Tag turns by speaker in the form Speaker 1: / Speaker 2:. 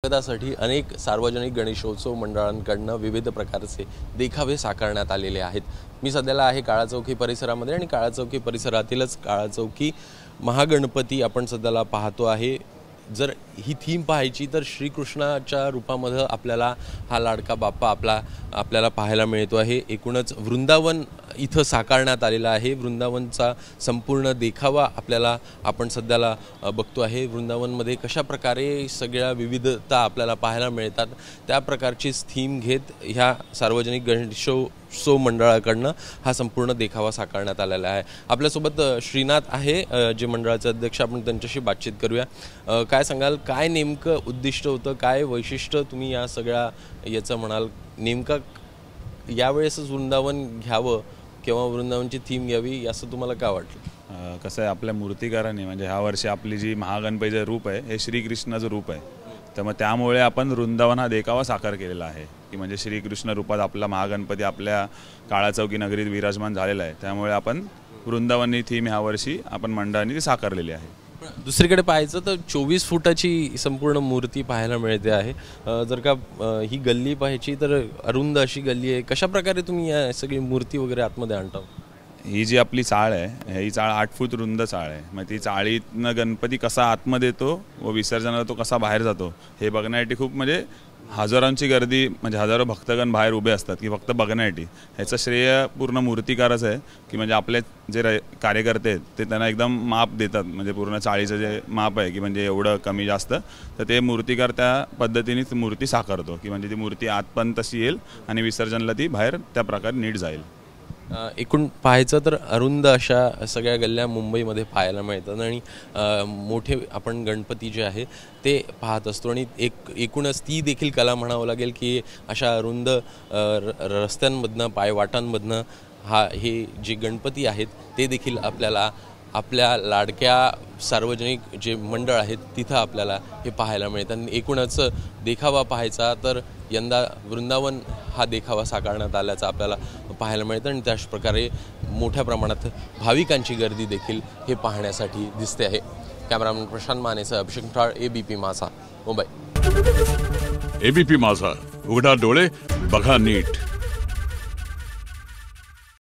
Speaker 1: स्वागतासाठी अनेक सार्वजनिक गणेशोत्सव मंडळांकडून विविध प्रकारचे देखावे साकारण्यात आलेले आहेत। मी सध्याला आहे काळाचौकी परिसरामध्ये आणि काळाचौकी परिसरातीलच काळाचौकी महागणपती आपण सध्याला पाहतो आहे। जर ही थीम पाहायची तर श्रीकृष्णाच्या रूपामध्ये आपल्याला हा लाडका बाप्पा आपल्याला पाहायला मिळतो आहे। एकूणच वृंदावन इथं साकारण्यात आलेला आहे। वृंदावनचा संपूर्ण देखावा आपण सध्याला बघतो आहे। वृंदावनमध्ये कशा प्रकारे सगळ्या विविधता आपल्याला पाहायला मिळतात त्या प्रकारचीच थीम घेत ह्या सार्वजनिक गणेशोत्सव मंडळाकडून हा संपूर्ण देखावा साकारण्यात आलेला आहे। आपल्यासोबत श्रीनाथ आहे जे मंडळाचे अध्यक्ष, आपण त्यांच्याशी बातचीत करूया। काय सांगाल, काय नेमकं उद्दिष्ट होतं, काय वैशिष्ट्य तुम्ही या सगळ्या याचं म्हणाल, नेमका यावेळेसच वृंदावन घ्यावं किंवा वृंदावनची थीम घ्यावी असं तुम्हाला काय वाटलं?
Speaker 2: कसं आहे, आपल्या मूर्तिकारांनी म्हणजे ह्या वर्षी आपली जी महागणपतीचं रूप आहे हे श्रीकृष्णाचं रूप आहे, तर मग त्यामुळे आपण वृंदावन हा देखावा साकार केलेला आहे की म्हणजे श्रीकृष्ण रूपात आपला महागणपती आपल्या काळाचौकी नगरीत विराजमान झालेला आहे। त्यामुळे आपण वृंदावनी थीम ह्या वर्षी आपण मंडळाने ती साकारलेली आहे।
Speaker 1: दुसरीकडे पाहायचं तर 24 फुटाची संपूर्ण मूर्ती पाहायला मिळते आहे। जर का ही गल्ली पाहायची तर अरुंद अशी गल्ली आहे। कशा प्रकारे तुम्ही या सगळी मूर्ती वगैरे आतमध्ये आणता?
Speaker 2: ही जी आपली चाळ आहे ही चाळ 8 फूट रुंद चाळ आहे। मग ती चाळीतनं गणपती कसा आतमध्ये येतो व विसर्जनाला तो कसा बाहेर जातो हे बघण्यासाठी खूप म्हणजे हजारांची गर्दी, म्हणजे हजारो भक्तगण बाहेर उभे असतात की फक्त बघण्यासाठी। ह्याचं श्रेय पूर्ण मूर्तिकारच आहे की म्हणजे आपले जे कार्यकर्ते आहेत ते त्यांना एकदम माप देतात, म्हणजे पूर्ण चाळीचं जे माप आहे की म्हणजे एवढं कमी जास्त, तर ते मूर्तिकार त्या पद्धतीनेच मूर्ती साकारतो की म्हणजे ती मूर्ती आतपर्यंत तशी येईल आणि विसर्जनाला ती बाहेर त्या प्रकारे नीट जाईल।
Speaker 1: एकूण पाहायचं तर अरुंद अशा सगळ्या गल्ल्या मुंबईमध्ये पाहायला मिळतात आणि मोठे आपण गणपती जे आहे ते पाहत असतो आणि एकूणच ती देखील कला म्हणावं लागेल की अशा अरुंद रस्त्यांमधनं पायवाटांमधनं हे जे गणपती आहेत ते देखील आपल्याला आपल्या लाडक्या सार्वजनिक जे मंडळ आहेत तिथं आपल्याला हे पाहायला मिळतात। आणि एकूणच देखावा पाहायचा तर यंदा वृंदावन हा देखावा साकारण्यात आल्याचं आपल्याला पाहायला मिळतं आणि त्याच प्रकारे मोठ्या प्रमाणात भाविकांची गर्दी देखील हे पाहण्यासाठी दिसते आहे। कॅमेरामन प्रशांत मानेसह अभिषेक ठाळ, एबीपी माझा, मुंबई।
Speaker 3: एबीपी माझा, उघडा डोळे बघा नीट।